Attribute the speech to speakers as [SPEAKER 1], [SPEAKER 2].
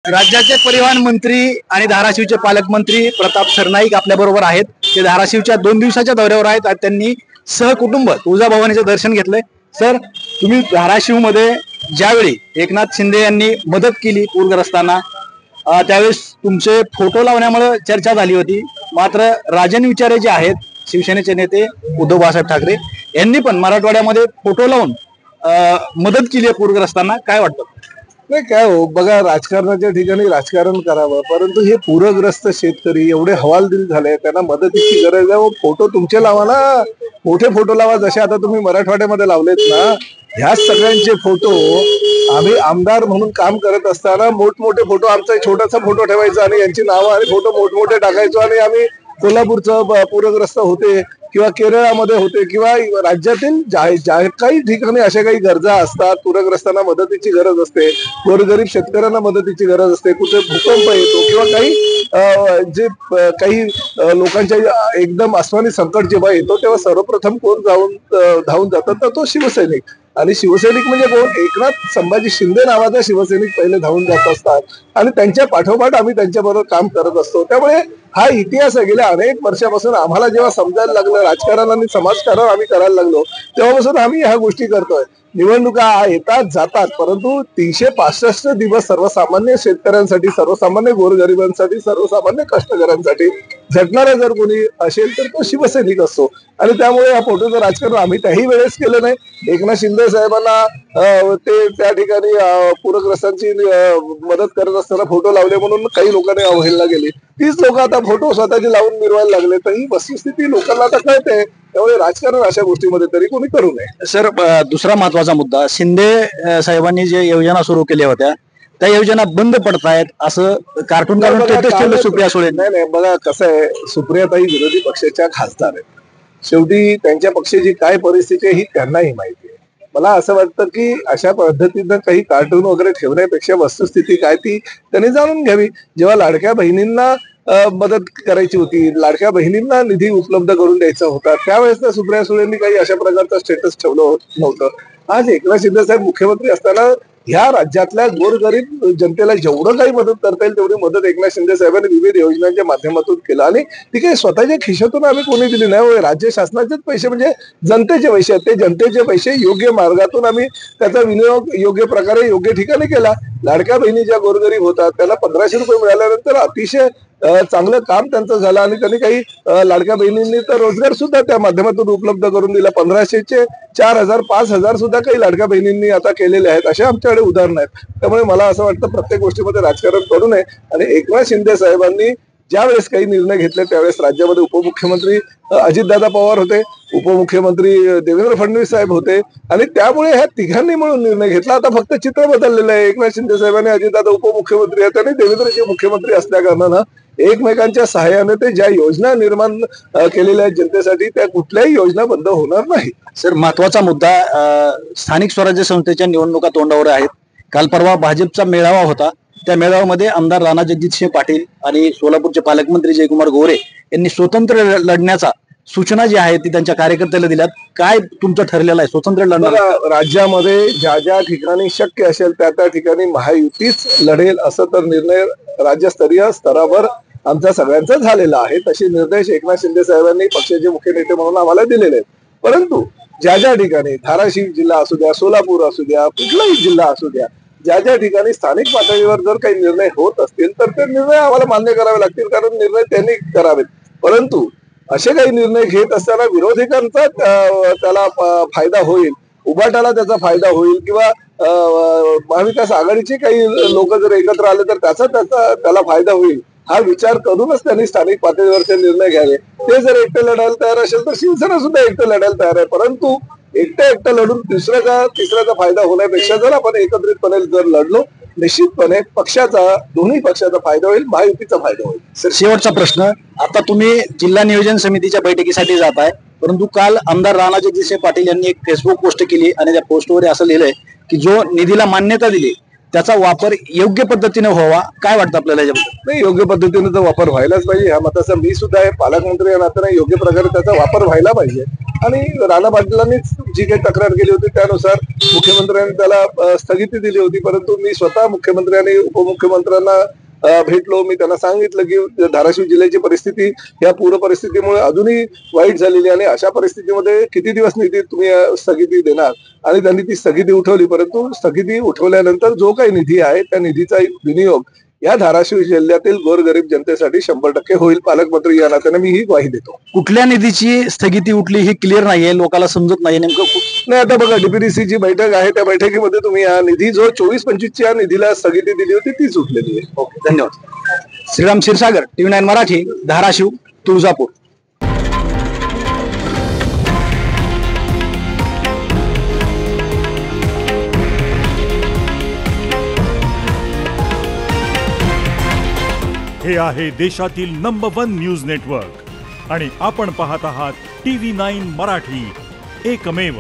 [SPEAKER 1] राज्याचे परिवहन मंत्री आणि धाराशिवचे पालकमंत्री प्रताप सरनाईक आपल्या बरोबर आहेत। ते धाराशिवच्या 2 दिवसाच्या दौऱ्यावर आहेत। आज त्यांनी सहकुटुंब तुळजाभवानीचे दर्शन घेतले। सर, तुम्ही धाराशिव मध्ये ज्यावेळी एकनाथ शिंदे यांनी मदत केली पूरग्रस्तांना, त्यावेळेस तुमचे फोटो लावण्यामुळे चर्चा झाली होती। मात्र राजन विचारे जे आहेत शिवसेनेचे नेते उद्धव बाळासाहेब ठाकरे यांनी पण मराठवाड्यामध्ये फोटो लावून मदत केली आहे पूरग्रस्तांना, काय वाटतं?
[SPEAKER 2] नाही काय हो, बघा राजकारणाच्या ठिकाणी राजकारण करावं, परंतु हे पूरग्रस्त शेतकरी एवढे हवालदिल झाले, त्यांना मदतीची गरज आहे। फोटो तुमचे लावा ना, मोठे फोटो लावा, जसे आता तुम्ही मराठवाड्यामध्ये लावलेत ना। ह्या सगळ्यांचे फोटो आम्ही आमदार म्हणून काम करत असताना मोठमोठे फोटो, आमचा एक छोटासा फोटो ठेवायचा आणि यांची नावं आणि फोटो मोठमोठे टाकायचो आणि आम्ही कोल्हापूरचं पूरग्रस्त होते किंवा केरळामध्ये होते किंवा राज्यातील ज्या काही ठिकाणी अशा काही गरजा असतात, पूरग्रस्तांना मदतीची गरज असते, गोरगरीब शेतकऱ्यांना मदतीची गरज असते, कुठे भूकंप येतो किंवा काही जे काही लोकांच्या एकदम आसमानी संकट जेव्हा येतो तेव्हा सर्वप्रथम कोण धावून जातात तर तो शिवसैनिक। आणि शिवसैनिक म्हणजे कोण? एकनाथ संभाजी शिंदे नावाचा शिवसैनिक पहिले धावून जात असतात आणि त्यांच्या पाठोपाठ आम्ही त्यांच्याबरोबर काम करत असतो। त्यामुळे हा इतिहास आहे। गेल्या अनेक वर्षापासून आम्हाला जेव्हा समजायला लागलं राजकारण आणि समाजकारण आम्ही करायला लागलो, तेव्हापासून आम्ही ह्या गोष्टी करतोय। निवडणुका येतात जातात, परंतु 365 दिवस सर्वसामान्य शेतकऱ्यांसाठी, सर्वसामान्य गोरगरिबांसाठी, सर्वसामान्य कष्टकऱ्यांसाठी झटणारा जर कोणी असेल तर तो शिवसैनिक असतो। आणि त्यामुळे या फोटोचं राजकारण आम्ही त्याही वेळेस केलं नाही। एकनाथ शिंदे साहेबांना ते त्या ठिकाणी पूरग्रस्तांची मदत करत असताना फोटो लावले म्हणून काही लोकांनी अवहेलना केली। तीच लोक आता फोटो स्वतःचे लावून मिरवायला लागले, तर ही वस्तुस्थिती लोकांना आता कळते। त्यामुळे राजकारण अशा गोष्टीमध्ये तरी कोणी करू नये।
[SPEAKER 1] सर, दुसरा महत्वाचा मुद्दा, शिंदे साहेबांनी जे योजना सुरू केल्या होत्या त्या योजना बंद पडतायत असं कार्टून काढून स्टेटस ठेवलं सुप्रिया सुळे।
[SPEAKER 2] नाही, बघा कसं आहे, सुप्रियाताई विरोधी पक्षाच्या खासदार आहेत। शेवटी त्यांच्या पक्षाची काय परिस्थिती आहे ही त्यांनाही माहिती आहे। मला असं वाटतं की अशा पद्धतीनं काही कार्टून वगैरे ठेवण्यापेक्षा वस्तुस्थिती काय ती त्यांनी जाणून घ्यावी। जेव्हा लाडक्या बहिणींना मदत करायची होती, लाडक्या बहिणींना निधी उपलब्ध करून द्यायचा होता, त्यावेळेस तर सुप्रिया सुळेंनी काही अशा प्रकारचं स्टेटस ठेवलं नव्हतं। आज एकनाथ शिंदे साहेब मुख्यमंत्री असताना ह्या राज्यातल्या गोरगरीब जनतेला जेवढं काही मदत करता येईल तेवढी मदत एकनाथ शिंदे साहेबांनी विविध योजनांच्या माध्यमातून केलं। आणि ती काही स्वतःच्या खिशातून आम्ही कोणी दिली नाही, राज्य शासनाचेच पैसे म्हणजे जनतेचे पैसे आहेत। ते जनतेचे पैसे योग्य मार्गातून आम्ही त्याचा विनियोग योग्य प्रकारे योग्य ठिकाणी केला। लाडक्या बहिणी ज्या गोरगरीब होतात त्याला 1500 रुपये मिळाल्यानंतर अतिशय चांगलं काम त्यांचं झालं आणि त्यांनी काही लाडक्या बहिणींनी तर रोजगार सुद्धा त्या माध्यमातून उपलब्ध करून दिला। 1500चे 4000 5000 सुद्धा काही लाडक्या बहिणींनी आता केलेले आहेत। असे आमच्याकडे उदाहरण आहेत। त्यामुळे मला असं वाटतं प्रत्येक गोष्टीमध्ये राजकारण करू नये। आणि एकनाथ शिंदे साहेबांनी ज्यावेळेस काही निर्णय घेतले त्यावेळेस राज्यामध्ये उपमुख्यमंत्री अजितदादा पवार होते, उपमुख्यमंत्री देवेंद्र फडणवीस साहेब होते आणि त्यामुळे ह्या तिघांनी मिळून निर्णय घेतला। आता फक्त चित्र बदललेलं आहे। एकनाथ शिंदे साहेबांनी अजितदादा उपमुख्यमंत्री आहेत आणि देवेंद्रजी मुख्यमंत्री असल्या कारणानं एकमेकांच्या सहाय्याने ते ज्या योजना निर्माण केलेल्या आहेत जनतेसाठी त्या कुठल्याही योजना बंद होणार नाही।
[SPEAKER 1] सर, महत्वाचा मुद्दा, स्थानिक स्वराज्य संस्थेच्या निवडणुका तोंडावर आहेत। काल परवा भाजपचा मेळावा होता, त्या मेळाव्यामध्ये आमदार राणा जगजितसिंह पाटील आणि सोलापूरचे पालकमंत्री जयकुमार गोरे यांनी स्वतंत्र लढण्याचा सूचना जी आहे ती त्यांच्या कार्यकर्त्याला दिल्यात। काय तुमचं ठरलेलं आहे स्वतंत्र लढणार?
[SPEAKER 2] राज्यामध्ये ज्या ज्या ठिकाणी शक्य असेल त्या त्या ठिकाणी महायुतीच लढेल असं तर निर्णय राज्यस्तरीय स्तरावर आमचा सगळ्यांचा झालेला आहे। तसे निर्देश एकनाथ शिंदे साहेबांनी पक्षाचे मुख्य नेते म्हणून आम्हाला दिलेले आहेत। परंतु ज्या ज्या ठिकाणी धाराशिव जिल्हा असू द्या, सोलापूर असू द्या, कुठलाही जिल्हा असू द्या, ज्या ज्या ठिकाणी स्थानिक पातळीवर जर काही निर्णय होत असतील तर ते निर्णय आम्हाला मान्य करावे लागतील, कारण निर्णय त्यांनी करावेत। परंतु असे काही निर्णय घेत असताना विरोधकांचा त्याला फायदा होईल, उभाटाला त्याचा फायदा होईल किंवा महाविकास आघाडीचे काही लोक जर एकत्र आले तर त्याला फायदा होईल, हा विचार करूनच त्यांनी स्थानिक पातळीवरचे निर्णय घ्यावे। ते जर एकटे लढायला तयार असेल तर शिवसेना सुद्धा एकटे लढायला तयार आहे। परंतु एकटं लढून तिसऱ्याचा फायदा होण्यापेक्षा जर आपण एकत्रितपणे जर लढलो निश्चितपणे दोन्ही पक्षाचा फायदा होईल, महायुतीचा फायदा होईल।
[SPEAKER 1] सर, शेवटचा प्रश्न, आता तुम्ही जिल्हा नियोजन समितीच्या बैठकीसाठी जात आहे, परंतु काल आमदार राणा जगजितसिंह पाटील यांनी एक फेसबुक पोस्ट केली आणि त्या पोस्टवर असं लिहिलंय की जो निधीला मान्यता दिली त्याचा वापर योग्य पद्धतीने व्हावा, काय वाटतं आपल्याला याच्याबद्दल?
[SPEAKER 2] नाही, योग्य पद्धतीने तर वापर व्हायलाच पाहिजे. ह्या मताचा मी सुद्धा आहे. पालकमंत्री या नात्याने योग्य प्रकारे त्याचा वापर व्हायला पाहिजे. आणि राणा पाटलांनीच जी काही तक्रार केली होती त्यानुसार मुख्यमंत्र्यांनी त्याला स्थगिती दिली होती. परंतु मी स्वतः मुख्यमंत्री आणि उपमुख्यमंत्र्यांना भेटलो. मी त्यांना सांगितलं की धाराशिव जिल्ह्याची परिस्थिती या पूर परिस्थितीमुळे अजूनही वाईट झालेली आणि अशा परिस्थितीमध्ये किती दिवस निधी तुम्ही स्थगिती देणार. आणि त्यांनी ती स्थगिती उठवली. परंतु स्थगिती उठवल्यानंतर जो काही निधी आहे त्या निधीचा विनियोग या धाराशिव जिल्ह्यातील गोरगरीब जनतेसाठी 100% होईल. पालकमंत्री या नात्याने मी ही ग्वाही देतो.
[SPEAKER 1] कुठल्या निधीची स्थगिती उठली ही क्लिअर नाहीये, लोकांना समजत नाही नेमकं
[SPEAKER 2] नाही, आता बघा डीपीडीसीची बैठक आहे. त्या बैठकीमध्ये तुम्ही हा निधी जो 24-25 च्या निधीला स्थगिती दिली होती तीच उठलेली आहे.
[SPEAKER 1] ओके, धन्यवाद. श्रीराम क्षीरसागर, TV9 मराठी, धाराशिव, तुळजापूर.
[SPEAKER 3] हे आहे देशातील नंबर 1 न्यूज नेटवर्क आणि आपण पाहत आहात TV9 मराठी, एकमेव.